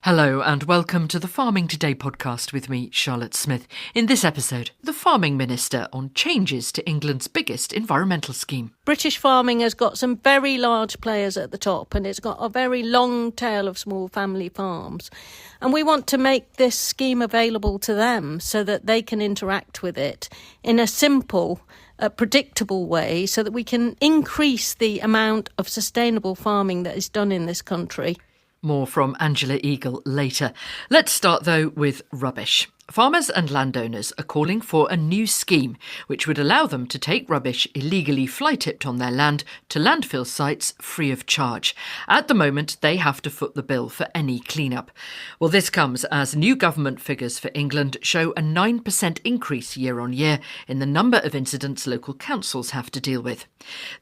Hello and welcome to the Farming Today podcast with me, Charlotte Smith. In this episode, the Farming Minister on changes to England's biggest environmental scheme. British farming has got some very large players at the top, and it's got a very long tail of small family farms. And we want to make this scheme available to them so that they can interact with it in a simple, predictable way so that we can increase the amount of sustainable farming that is done in this country. More from Angela Eagle later. Let's start, though, with rubbish. Farmers and landowners are calling for a new scheme which would allow them to take rubbish illegally fly-tipped on their land to landfill sites free of charge. At the moment, they have to foot the bill for any clean-up. Well, this comes as new government figures for England show a 9% increase year on year in the number of incidents local councils have to deal with.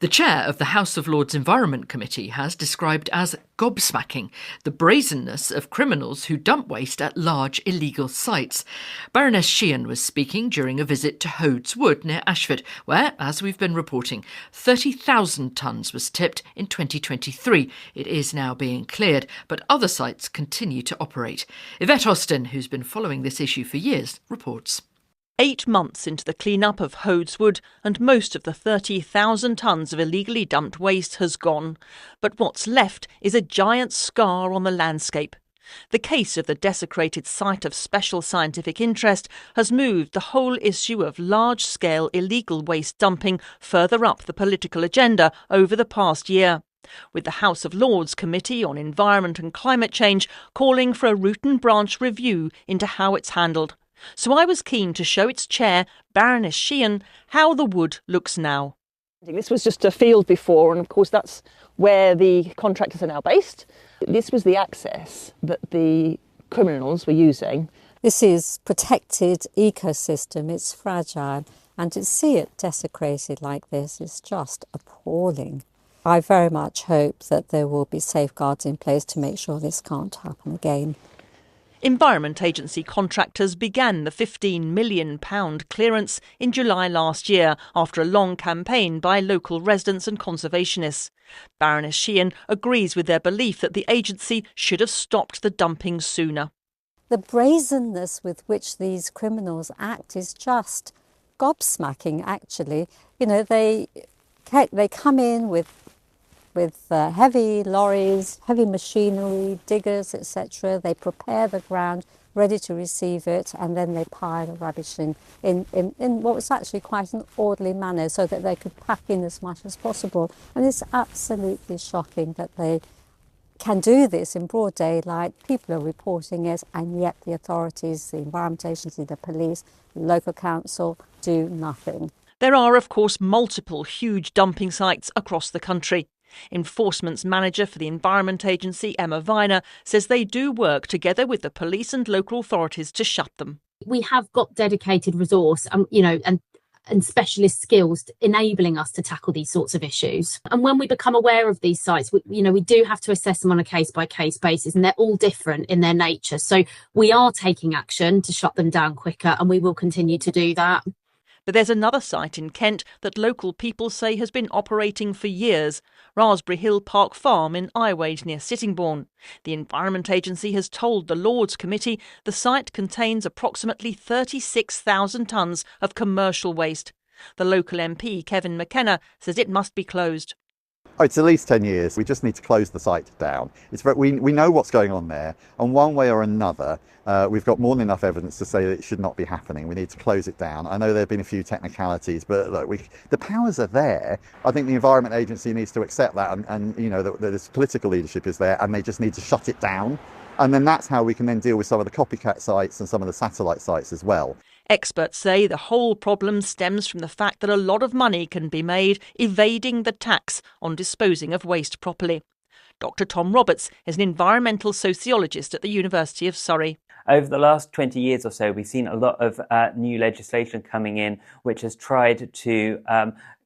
The chair of the House of Lords Environment Committee has described as gobsmacking the brazenness of criminals who dump waste at large illegal sites. Baroness Sheehan was speaking during a visit to Hoad's Wood near Ashford, where, as we've been reporting, 30,000 tonnes was tipped in 2023. It is now being cleared, but other sites continue to operate. Yvette Austin, who's been following this issue for years, reports. 8 months into the clean-up of Hoad's Wood, and most of the 30,000 tonnes of illegally dumped waste has gone. But what's left is a giant scar on the landscape. The case of the desecrated site of special scientific interest has moved the whole issue of large-scale illegal waste dumping further up the political agenda over the past year, with the House of Lords Committee on Environment and Climate Change calling for a root and branch review into how it's handled. So I was keen to show its chair, Baroness Sheehan, how the wood looks now. This was just a field before, and of course that's where the contractors are now based. This was the access that the criminals were using. This is protected ecosystem, it's fragile, and to see it desecrated like this is just appalling. I very much hope that there will be safeguards in place to make sure this can't happen again. Environment Agency contractors began the £15 million clearance in July last year after a long campaign by local residents and conservationists. Baroness Sheehan agrees with their belief that the agency should have stopped the dumping sooner. The brazenness with which these criminals act is just gobsmacking, actually. You know, they come in with heavy lorries, heavy machinery, diggers, etc. They prepare the ground ready to receive it, and then they pile the rubbish in what was actually quite an orderly manner so that they could pack in as much as possible. And it's absolutely shocking that they can do this in broad daylight. People are reporting it, and yet the authorities, the Environment Agency, the police, the local council do nothing. There are, of course, multiple huge dumping sites across the country. Enforcement's manager for the Environment Agency, Emma Viner, says they do work together with the police and local authorities to shut them. We have got dedicated resource, and specialist skills enabling us to tackle these sorts of issues. And when we become aware of these sites, we do have to assess them on a case-by-case basis, and they're all different in their nature. So we are taking action to shut them down quicker, and we will continue to do that. But there's another site in Kent that local people say has been operating for years, Raspberry Hill Park Farm in Iwade near Sittingbourne. The Environment Agency has told the Lords Committee the site contains approximately 36,000 tonnes of commercial waste. The local MP, Kevin McKenna, says it must be closed. It's at least 10 years. We just need to close the site down. We know what's going on there, and one way or another, we've got more than enough evidence to say that it should not be happening. We need to close it down. I know there have been a few technicalities, but look, the powers are there. I think the Environment Agency needs to accept that, and that this political leadership is there, and they just need to shut it down. And then that's how we can then deal with some of the copycat sites and some of the satellite sites as well. Experts say the whole problem stems from the fact that a lot of money can be made evading the tax on disposing of waste properly. Dr. Tom Roberts is an environmental sociologist at the University of Surrey. Over the last 20 years or so, we've seen a lot of new legislation coming in which has tried to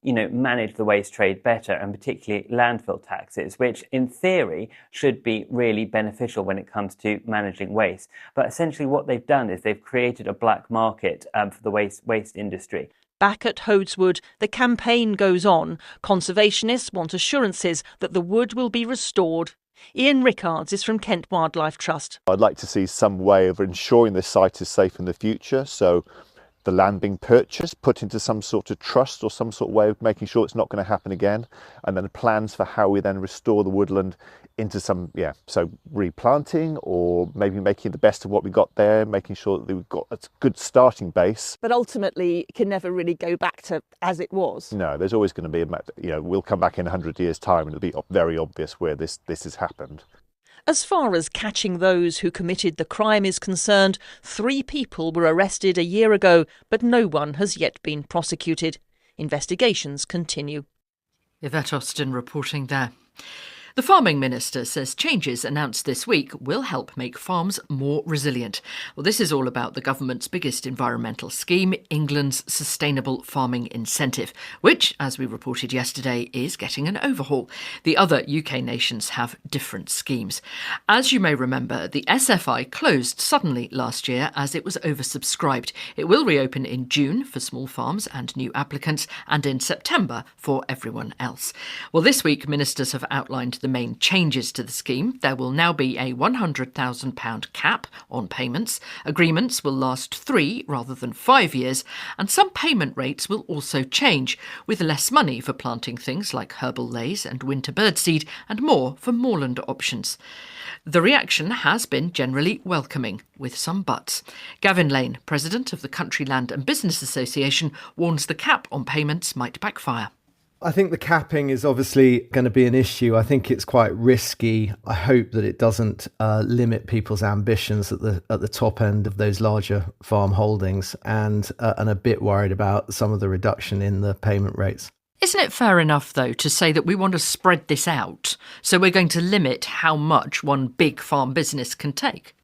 manage the waste trade better, and particularly landfill taxes, which in theory should be really beneficial when it comes to managing waste. But essentially what they've done is they've created a black market for the waste industry. Back at Hoad's Wood, the campaign goes on. Conservationists want assurances that the wood will be restored. Ian Rickards is from Kent Wildlife Trust. I'd like to see some way of ensuring this site is safe in the future. So the land being purchased, put into some sort of trust or some sort of way of making sure it's not going to happen again. And then plans for how we then restore the woodland into so replanting or maybe making the best of what we got there, making sure that we've got a good starting base. But ultimately, it can never really go back to as it was. No, there's always going to be, we'll come back in 100 years' time and it'll be very obvious where this has happened. As far as catching those who committed the crime is concerned, 3 people were arrested a year ago, but no one has yet been prosecuted. Investigations continue. Yvette Austin reporting there. The Farming Minister says changes announced this week will help make farms more resilient. Well, this is all about the government's biggest environmental scheme, England's Sustainable Farming Incentive, which, as we reported yesterday, is getting an overhaul. The other UK nations have different schemes. As you may remember, the SFI closed suddenly last year as it was oversubscribed. It will reopen in June for small farms and new applicants, and in September for everyone else. Well, this week, ministers have outlined the main changes to the scheme. There will now be a £100,000 cap on payments. Agreements will last 3 rather than 5 years, and some payment rates will also change, with less money for planting things like herbal lays and winter birdseed, and more for moorland options. The reaction has been generally welcoming, with some buts. Gavin Lane, president of the Country Land and Business Association, warns the cap on payments might backfire. I think the capping is obviously going to be an issue. I think it's quite risky. I hope that it doesn't limit people's ambitions at the top end of those larger farm holdings, and a bit worried about some of the reduction in the payment rates. Isn't it fair enough, though, to say that we want to spread this out, so we're going to limit how much one big farm business can take?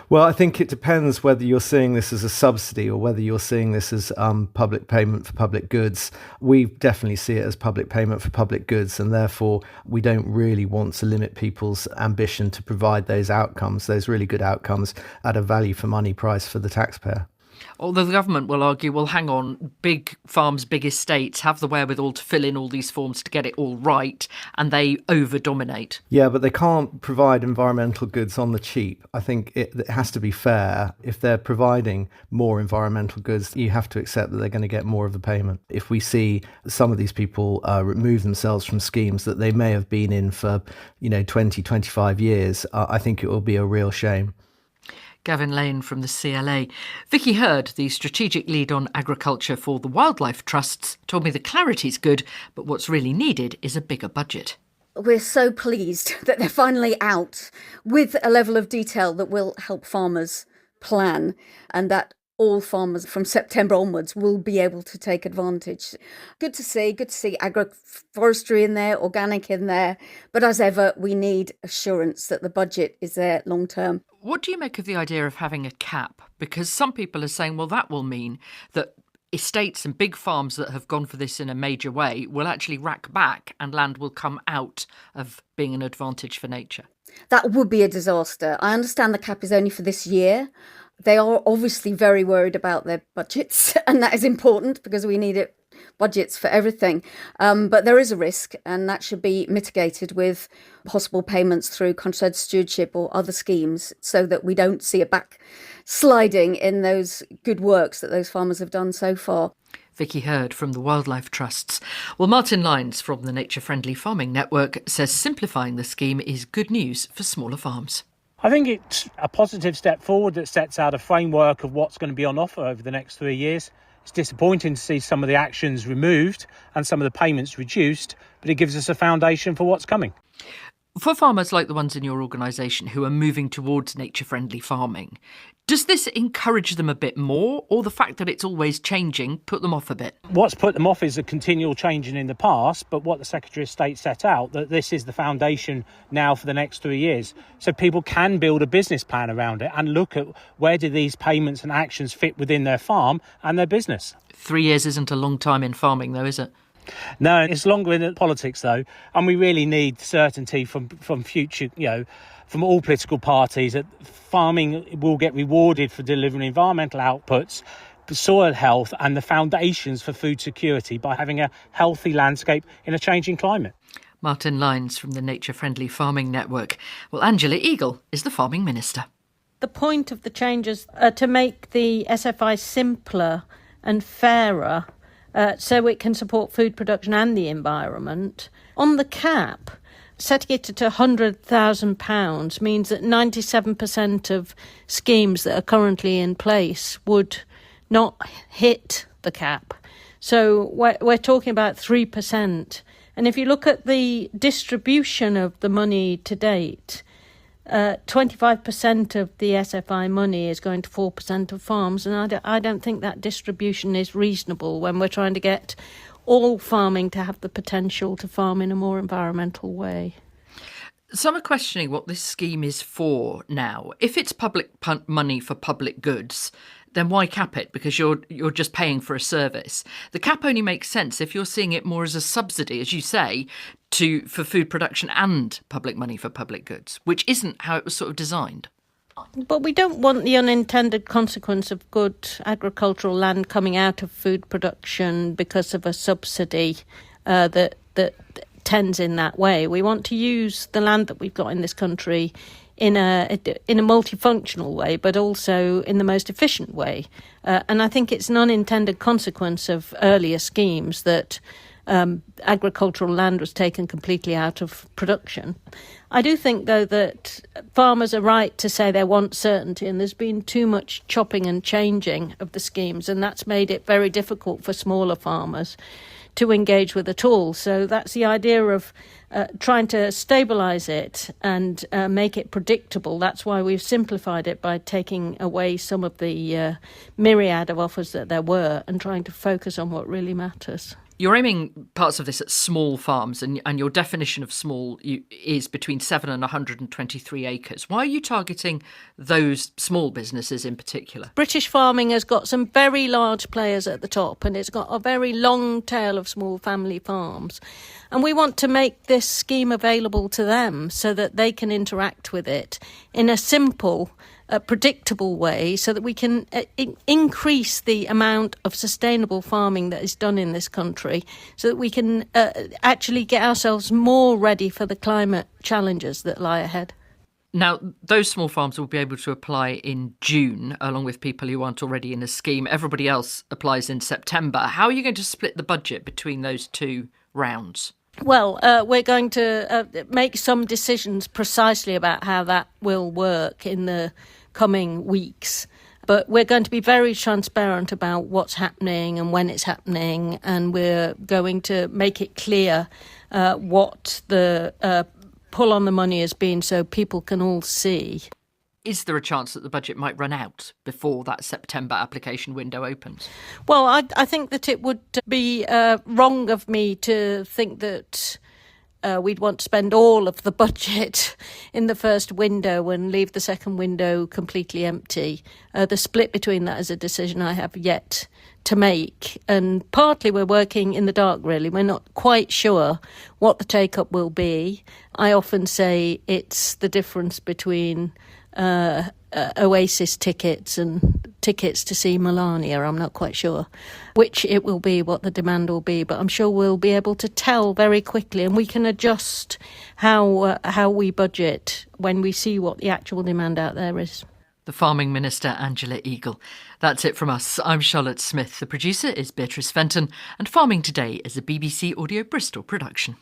Well, I think it depends whether you're seeing this as a subsidy or whether you're seeing this as public payment for public goods. We definitely see it as public payment for public goods, and therefore we don't really want to limit people's ambition to provide those outcomes, those really good outcomes, at a value for money price for the taxpayer. Although the government will argue, well, hang on, big farms, big estates have the wherewithal to fill in all these forms to get it all right, and they over-dominate. Yeah, but they can't provide environmental goods on the cheap. I think it has to be fair. If they're providing more environmental goods, you have to accept that they're going to get more of a payment. If we see some of these people remove themselves from schemes that they may have been in for 20, 25 years, I think it will be a real shame. Gavin Lane from the CLA. Vicky Hoad, the strategic lead on agriculture for the Wildlife Trusts, told me the clarity's good, but what's really needed is a bigger budget. We're so pleased that they're finally out with a level of detail that will help farmers plan, and that all farmers from September onwards will be able to take advantage. Good to see agroforestry in there, organic in there, but as ever, we need assurance that the budget is there long term. What do you make of the idea of having a cap? Because some people are saying, well, that will mean that estates and big farms that have gone for this in a major way will actually rack back and land will come out of being an advantage for nature. That would be a disaster. I understand the cap is only for this year. They are obviously very worried about their budgets, and that is important because we need budgets for everything. But there is a risk, and that should be mitigated with possible payments through countryside stewardship or other schemes, so that we don't see a backsliding in those good works that those farmers have done so far. Vicky Hoad from the Wildlife Trusts. Well, Martin Lyons from the Nature Friendly Farming Network says simplifying the scheme is good news for smaller farms. I think it's a positive step forward that sets out a framework of what's going to be on offer over the next 3 years. It's disappointing to see some of the actions removed and some of the payments reduced, but it gives us a foundation for what's coming. For farmers like the ones in your organisation who are moving towards nature-friendly farming, does this encourage them a bit more, or the fact that it's always changing put them off a bit? What's put them off is a continual changing in the past, but what the Secretary of State set out, that this is the foundation now for the next 3 years. So people can build a business plan around it and look at where do these payments and actions fit within their farm and their business. 3 years isn't a long time in farming, though, is it? No, it's longer in politics, though, and we really need certainty from future, from all political parties that farming will get rewarded for delivering environmental outputs, soil health and the foundations for food security by having a healthy landscape in a changing climate. Martin Lyons from the Nature Friendly Farming Network. Well, Angela Eagle is the Farming Minister. The point of the changes are to make the SFI simpler and fairer so it can support food production and the environment. On the cap, setting it at £100,000 means that 97% of schemes that are currently in place would not hit the cap. So we're talking about 3%. And if you look at the distribution of the money to date, 25% of the SFI money is going to 4% of farms, and I don't think that distribution is reasonable when we're trying to get all farming to have the potential to farm in a more environmental way. Some are questioning what this scheme is for now. If it's public money for public goods, then why cap it? Because you're just paying for a service. The cap only makes sense if you're seeing it more as a subsidy, as you say, for food production and public money for public goods, which isn't how it was sort of designed. But we don't want the unintended consequence of good agricultural land coming out of food production because of a subsidy that tends in that way. We want to use the land that we've got in this country in a multifunctional way, but also in the most efficient way. And I think it's an unintended consequence of earlier schemes that agricultural land was taken completely out of production. I do think, though, that farmers are right to say they want certainty, and there's been too much chopping and changing of the schemes, and that's made it very difficult for smaller farmers to engage with at all. So that's the idea of trying to stabilise it and make it predictable. That's why we've simplified it by taking away some of the myriad of offers that there were and trying to focus on what really matters. You're aiming parts of this at small farms, and your definition of small is between 7 and 123 acres. Why are you targeting those small businesses in particular? British farming has got some very large players at the top, and it's got a very long tail of small family farms. And we want to make this scheme available to them so that they can interact with it in a simple, predictable way, so that we can increase the amount of sustainable farming that is done in this country, so that we can actually get ourselves more ready for the climate challenges that lie ahead. Now, those small farms will be able to apply in June, along with people who aren't already in a scheme. Everybody else applies in September. How are you going to split the budget between those two rounds? Well, we're going to make some decisions precisely about how that will work in the coming weeks. But we're going to be very transparent about what's happening and when it's happening, and we're going to make it clear what the pull on the money has been so people can all see. Is there a chance that the budget might run out before that September application window opens? Well, I think that it would be wrong of me to think that we'd want to spend all of the budget in the first window and leave the second window completely empty. The split between that is a decision I have yet to make. And partly we're working in the dark, really. We're not quite sure what the take-up will be. I often say it's the difference between Oasis tickets and tickets to see Melania. I'm not quite sure which it will be, what the demand will be, but I'm sure we'll be able to tell very quickly, and we can adjust how we budget when we see what the actual demand out there is. The Farming Minister, Angela Eagle. That's it from us. I'm Charlotte Smith. The producer is Beatrice Fenton, and Farming Today is a BBC Audio Bristol production.